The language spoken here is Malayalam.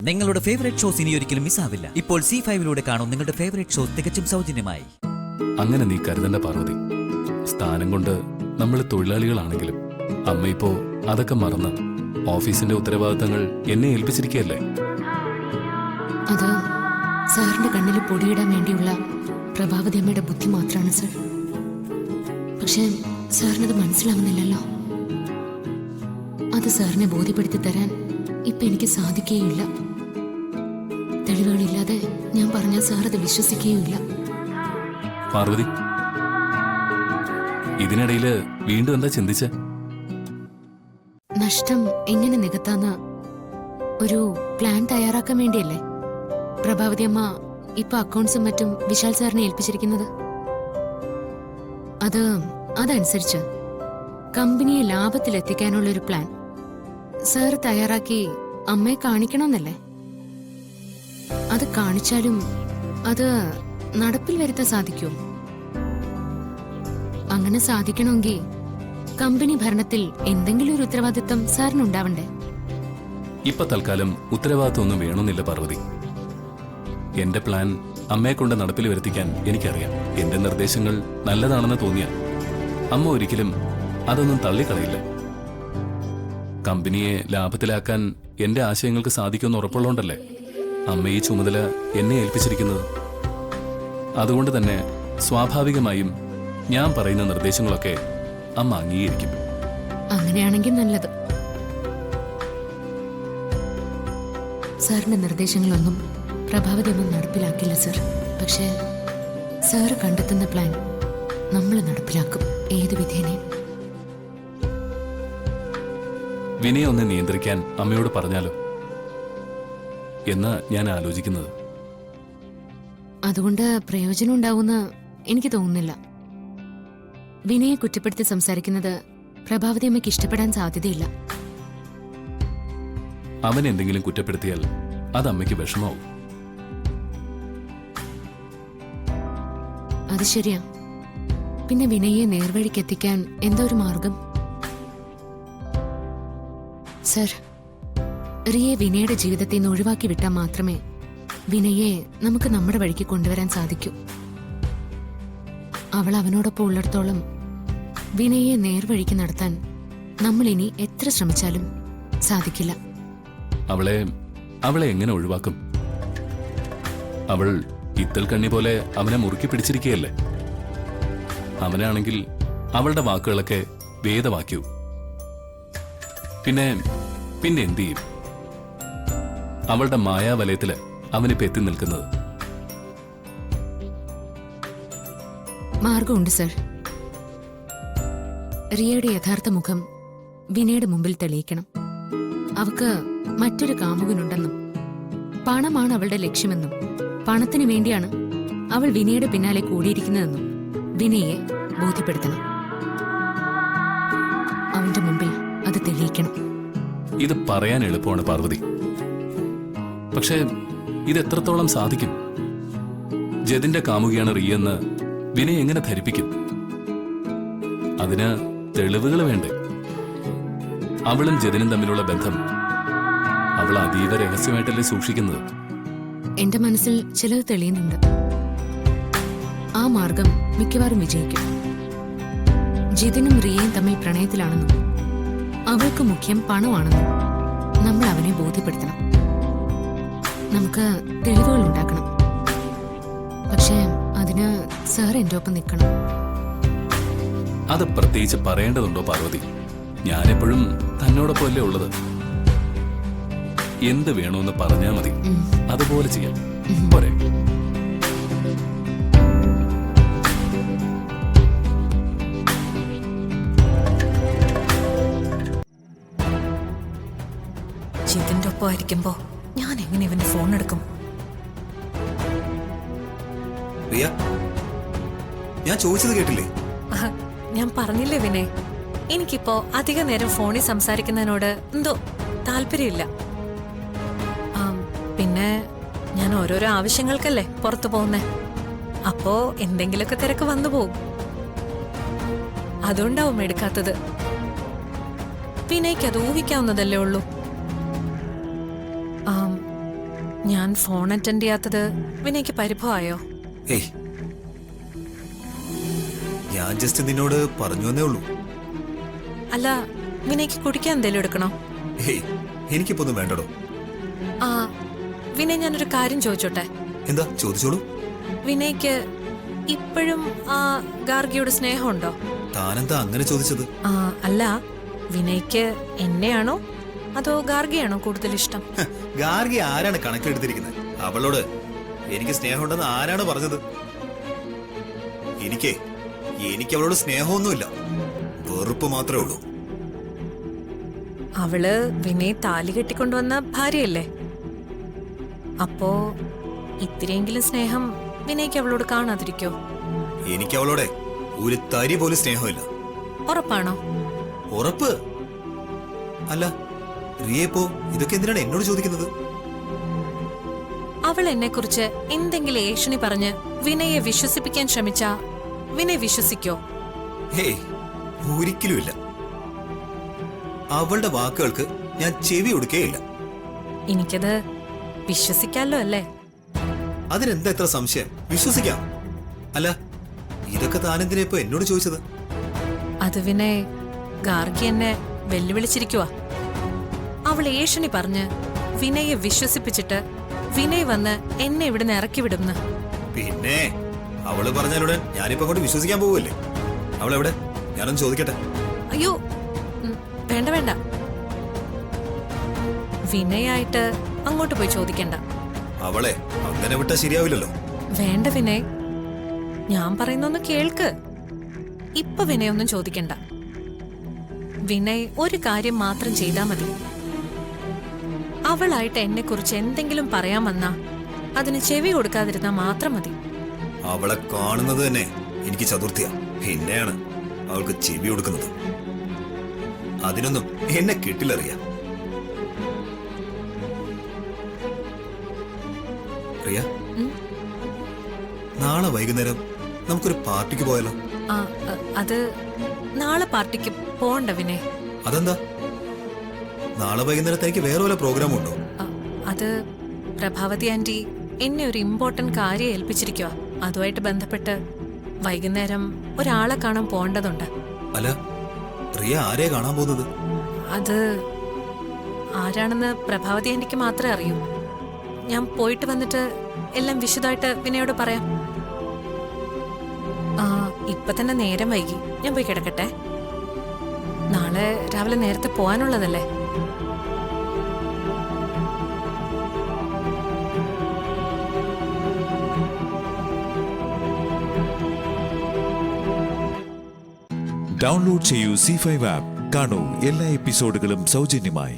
നിങ്ങളുടെ ഫേവറേറ്റ് ഷോസ് ഇനി ഒരിക്കലും മിസ്സാവില്ല. ഇപ്പോൾ C5 കാണും നിങ്ങളുടെ ഫേവറേറ്റ് ഷോസ് തികച്ചും സൗജന്യമായി. അങ്ങനെ നീ കരുതണ്ട പാർവതി. സ്ഥാനം കൊണ്ട് നമ്മൾ തൊഴിലാളികളാണെങ്കിലും അമ്മ ഇപ്പോ അതൊക്കെ മറന്ന് ഓഫീസിന്റെ ഉത്തരവാദിത്തങ്ങൾ എന്നെ ഏൽപ്പിച്ചിരിക്കുകയല്ലേ. അത് സാറിന്റെ കണ്ണിൽ പൊടിയിടാൻ വേണ്ടിയുള്ള പ്രഭാവതി അമ്മയുടെ ബുദ്ധി മാത്രമാണ് സർ. പക്ഷെ സാറിനത് മനസ്സിലാവുന്നില്ലല്ലോ. അത് സാറിനെ ബോധ്യപ്പെടുത്തി തരാൻ ഇപ്പൊ എനിക്ക് സാധിക്കുകയില്ല. തെളിവുകളില്ലാതെ ഞാൻ പറഞ്ഞാൽ സാർ അത് വിശ്വസിക്കുകയില്ല. പാർവതി, ഇതിനിടയില് വീണ്ടും എന്താ ചിന്തിച്ച? നഷ്ടം എങ്ങനെ നികത്താന്ന് ഒരു പ്ലാൻ തയ്യാറാക്കാൻ വേണ്ടിയല്ലേ പ്രഭാവതി അമ്മ ഇപ്പൊ അക്കൗണ്ട്സും മറ്റും വിശാൽ സാറിനെ ഏൽപ്പിച്ചിരിക്കുന്നത്. അതനുസരിച്ച് കമ്പനിയെ ലാഭത്തിലെത്തിക്കാനുള്ള ഒരു പ്ലാൻ സാർ തയ്യാറാക്കി അമ്മയെ കാണിക്കണമെന്നല്ലേ. അത് കാണിച്ചാലും അത് നടപ്പിൽ വരുത്താൻ സാധിക്കുമോ? അങ്ങനെ സാധിക്കണമെങ്കിൽ കമ്പനി ഭരണത്തിൽ എന്തെങ്കിലും ഒരു ഉത്തരവാദിത്വം സാറിനുണ്ടാവണ്ടേ? ഇപ്പൊ തൽക്കാലം ഉത്തരവാദിത്വം ഒന്നും വേണമെന്നില്ല പാർവതി. എന്റെ പ്ലാൻ അമ്മയെ കൊണ്ട് നടപ്പിൽ വരുത്തിക്കാൻ എനിക്കറിയാം. എന്റെ നിർദ്ദേശങ്ങൾ നല്ലതാണെന്ന് തോന്നിയാൽ അമ്മ ഒരിക്കലും അതൊന്നും തള്ളിക്കളയില്ല. കമ്പനിയെ ലാഭത്തിലാക്കാൻ എന്റെ ആശയങ്ങൾക്ക് സാധിക്കുമെന്ന് ഉറപ്പുള്ളതുകൊണ്ടല്ലേ അമ്മ ഈ ചുമതല എന്നെ ഏൽപ്പിച്ചിരിക്കുന്നത്. അതുകൊണ്ട് തന്നെ സ്വാഭാവികമായും ഞാൻ പറയുന്ന നിർദ്ദേശങ്ങളൊക്കെ അമ്മ അംഗീകരിക്കും. അങ്ങനെയാണെങ്കിൽ നല്ലത്. സാറിന്റെ നിർദ്ദേശങ്ങളൊന്നും പ്രഭാവതി അമ്മ നടപ്പിലാക്കില്ല സർ. പക്ഷേ സാറ് കണ്ടെത്തുന്ന പ്ലാൻ നമ്മൾ നടപ്പിലാക്കും ഏത് വിധേനയും. വിനയെ ഒന്ന് നിയന്ത്രിക്കാൻ അമ്മയോട് പറഞ്ഞാലോ എന്ന് ഞാൻ ആലോചിക്കുന്നത്. അതുകൊണ്ട് പ്രയോജനം ഉണ്ടാവുന്ന എനിക്ക് തോന്നുന്നില്ല. വിനയെ കുറ്റപ്പെടുത്തി സംസാരിക്കുന്നത് പ്രഭാവതി അമ്മയ്ക്ക് ഇഷ്ടപ്പെടാൻ സാധ്യതയില്ല. അവൻ എന്തെങ്കിലും കുറ്റപ്പെടുത്തിയാൽ അത് അമ്മയ്ക്ക് വിഷമാവും. അത് ശരിയാ. പിന്നെ വിനയെ നേർവഴിക്കെത്തിക്കാൻ എന്തോ ഒരു മാർഗം. സർ, റിയെ വിനയുടെ ജീവിതത്തിൽ നിന്ന് ഒഴിവാക്കി വിട്ടാൽ മാത്രമേ വിനയെ നമുക്ക് നമ്മുടെ വഴിക്ക് കൊണ്ടുവരാൻ സാധിക്കൂ. അവൾ അവനോടൊപ്പം ഉള്ളിടത്തോളം വിനയെ നേർവഴിക്ക് നടത്താൻ നമ്മൾ ഇനി എത്ര ശ്രമിച്ചാലും സാധിക്കില്ല. അവളെ എങ്ങനെ ഒഴിവാക്കും? അവൾ ഇത്തൽ കണ്ണി പോലെ അവനെ മുറുക്കി പിടിച്ചിരിക്കുകയല്ലേ. അവനാണെങ്കിൽ അവളുടെ വാക്കുകളൊക്കെ വേദവാക്യവും. പിന്നെ എന്തു ചെയ്യും? അവളുടെ മായാവലയത്തില് അവനിപ്പോ എത്തി നിൽക്കുന്നത്. മാർഗമുണ്ട് സർ. റിയയുടെ യഥാർത്ഥ മുഖം വിനയുടെ മുമ്പിൽ തെളിയിക്കണം. അവക്ക് മറ്റൊരു കാമുകനുണ്ടെന്നും പണമാണ് അവളുടെ ലക്ഷ്യമെന്നും പണത്തിനു വേണ്ടിയാണ് അവൾ വിനയുടെ പിന്നാലെ കൂടിയിരിക്കുന്നതെന്നും വിനയെ ബോധ്യപ്പെടുത്തണം. അവന്റെ മുമ്പിൽ അത് തെളിയിക്കണം. ഇത് പറയാൻ എളുപ്പമാണ് പാർവതി. പക്ഷേ ഇത് എത്രത്തോളം സാധിക്കും? ജതിന്റെ കാമുകിയാണ് റിയെന്ന് വിനയ് എങ്ങനെ ധരിപ്പിക്കും? അതിന് തെളിവുകൾ വേണ്ടേ? അവളും ജതിനും തമ്മിലുള്ള ബന്ധം അവൾ അതീവ രഹസ്യമായിട്ടല്ലേ സൂക്ഷിക്കുന്നത്. എന്റെ മനസ്സിൽ ചിലത് തെളിയുന്നുണ്ട്. ആ മാർഗം മിക്കവാറും വിജയിക്കും. ജിതിനും റിയയും തമ്മിൽ പ്രണയത്തിലാണെന്നും അവൾക്ക് മുഖ്യം പണമാണെന്നും നമ്മൾ അവനെ ബോധ്യപ്പെടുത്തണം. നമുക്ക് തെളിവുകൾ ഉണ്ടാക്കണം. പക്ഷേ അതിന് സാർ എന്റെ ഒപ്പം നിൽക്കണം. അത് പ്രത്യേകിച്ച് പറയേണ്ടതുണ്ടോ പാർവതി? ഞാനെപ്പോഴും തന്നോടൊപ്പം അല്ലേ ഉള്ളത്. എന്ത് വേണമെന്ന് പറഞ്ഞാൽ മതി, അതുപോലെ ചെയ്യാം. പോരെ? ജിതിന്റെ ഒപ്പമായിരിക്കുമ്പോ ഞാൻ എങ്ങനെ ഇവന്റെ ഫോൺ എടുക്കും? റിയ, ഞാൻ ചോദിച്ചത് കേട്ടില്ലേ? ഞാൻ പറഞ്ഞില്ലേ വിനയ്, എനിക്കിപ്പോ അധിക നേരം ഫോണിൽ സംസാരിക്കുന്നതിനോട് എന്തോ താല്പര്യമില്ല. പിന്നെ ഞാൻ ഓരോരോ ആവശ്യങ്ങൾക്കല്ലേ പുറത്തു പോകുന്നേ. അപ്പോ എന്തെങ്കിലുമൊക്കെ തിരക്ക് വന്നു പോകും. അതുകൊണ്ടാവും എടുക്കാത്തത്. വിനയ്ക്ക് അത് ഊഹിക്കാവുന്നതല്ലേ ഉള്ളൂ. ഞാൻ ഫോൺ അറ്റൻഡ് ചെയ്യാത്തത് വിനയ്ക്ക് പരിഭവമായോ? ഏയ്, ഞാൻ ജസ്റ്റ് നിന്നോട് പറഞ്ഞു എന്നേ ഉള്ളൂ. അല്ല, വിനയ്ക്ക് കുടിക്കാൻ എന്തെങ്കിലും എടുക്കണോ? ഏയ്, എനിക്കിപ്പോ ഒന്നും വേണ്ടടോ. ആ വിനയ്, ഞാനൊരു കാര്യം ചോദിച്ചോട്ടെ? എന്താ? ചോദിച്ചോളൂ. വിനയ്ക്ക് ഇപ്പോഴും ആ ഗാർഗിയോട് സ്നേഹമുണ്ടോ? താനെന്താ അങ്ങനെ ചോദിച്ചത്? അല്ല, വിനയ്ക്ക് എന്നെയാണോ അതോ ഗാർഗിയാണോ കൂടുതൽ ഇഷ്ടം? ഗാർഗി ആരാണ് കണക്കെടുത്തിരിക്കുന്നത്? അവളോട് എനിക്ക് സ്നേഹമുണ്ടെന്ന് ആരാണ് പറഞ്ഞത്? എനിക്ക് അവളോട് സ്നേഹമൊന്നുമില്ല, വെറുപ്പ് മാത്രമേ ഉള്ളൂ. അവള് വിനയ് താലി കെട്ടിക്കൊണ്ടുവന്ന ഭാര്യയല്ലേ? അപ്പോ ഇത്തിരിയെങ്കിലും സ്നേഹം വിനയ്ക്ക് അവളോട് കാണാതിരിക്കോ? എനിക്ക് അവളോടെ ഒരു തരി പോലും സ്നേഹമില്ല. ഉറപ്പാണോ? ഉറപ്പ്. അല്ല റിയപ്പോ ഇതൊക്കെ എന്തിനാണ് എന്നോട് ചോദിക്കുന്നത്? അവൾ എന്നെ കുറിച്ച് എന്തെങ്കിലും ഏഷണി പറഞ്ഞ് വിനയെ വിശ്വസിപ്പിക്കാൻ ശ്രമിച്ചാ വിനയ് വിശ്വസിക്കോ? ഹേയ്, ഒരിക്കലുമില്ല. അവളുടെ വാക്കുകൾക്ക് ഞാൻ ചെവി കൊടുക്കേയില്ല. എനിക്കത് വിശ്വസിക്കാലോ അല്ലേ? അതിനെന്താ എത്ര സംശയം? വിശ്വസിക്കാം. അല്ല ഇതൊക്കെ താനെന്തിനാ ഇപ്പൊ എന്നോട് ചോദിച്ചത്? അത് വിനയ്, ഗാർഗി എന്നെ വെല്ലുവിളിച്ചിരിക്കുവാ. അവൾ ഏഷണി പറഞ്ഞ് വിനയെ വിശ്വസിപ്പിച്ചിട്ട് വിനയ് വന്ന് എന്നെ ഇവിടുന്ന് ഇറക്കി വിടുന്നു. പിന്നെ അവള് പറഞ്ഞാലുടൻ ഞാനിപ്പോ അങ്ങോട്ട് വിശ്വസിക്കാൻ പോവല്ലേ? അവളെവിടെ? ഞാനൊന്ന് ചോദിക്കട്ടെ. അയ്യോ, വേണ്ട വേണ്ട, വിനയായിട്ട് അങ്ങോട്ട് പോയി ചോദിക്കണ്ട. അവളെ അങ്ങനെ വിട്ടാ ശരിയാവില്ലല്ലോ. വേണ്ട വിനയ്, ഞാൻ പറയുന്നൊന്ന് കേൾക്ക്. ഇപ്പൊ വിനയ് ഒന്നും ചോദിക്കണ്ട. വിനയ് ഒരു കാര്യം മാത്രം ചെയ്താൽ മതി. അവളായിട്ട് എന്നെ കുറിച്ച് എന്തെങ്കിലും പറയാൻ വന്നാ അതിന് ചെവി കൊടുക്കാതിരുന്നാ മാത്രം മതി. അവളെ കാണുന്നത് തന്നെ എനിക്ക് ചതുർത്ഥിയാ. പിന്നെയാണ് അവൾക്ക് ചെവി കൊടുക്കുന്നത്. അതിനൊന്നും എന്നെ കിട്ടില്ലറിയാം. പ്രിയ, നാളെ വൈകുന്നേരം നമുക്കൊരു പാർട്ടിക്ക് പോയാലോ? അത് നാളെ പാർട്ടിക്ക് പോണ്ട വിനയ്. അതെന്താ? നാളെ വൈകുന്നേരത്തേക്ക് വേറെ വല്ല പ്രോഗ്രാം ഉണ്ടോ? അത് പ്രഭാവതി ആന്റി എന്നെ ഒരു ഇമ്പോർട്ടന്റ് കാര്യം ഏൽപ്പിച്ചിരിക്കുക. അതുമായിട്ട് ബന്ധപ്പെട്ട് വൈകുന്നേരം ഒരാളെ കാണാൻ പോകേണ്ടതുണ്ട്. അല്ല റിയ ആരെയാ കാണാൻ പോകുന്നത്? അത് ആരാണെന്ന് പ്രഭാവതി ആന്റിക്ക് മാത്രമേ അറിയൂ. ഞാൻ പോയിട്ട് വന്നിട്ട് എല്ലാം വിശദമായിട്ട് വിനയോട് പറയാം. ഇപ്പൊ തന്നെ നേരം വൈകി, ഞാൻ പോയി കിടക്കട്ടെ. നാളെ രാവിലെ നേരത്തെ പോവാനുള്ളതല്ലേ? ഡൗൺലോഡ് ചെയ്യൂ C5 ആപ്പ്. കാണൂ എല്ലാ എപ്പിസോഡുകളും സൗജന്യമായി.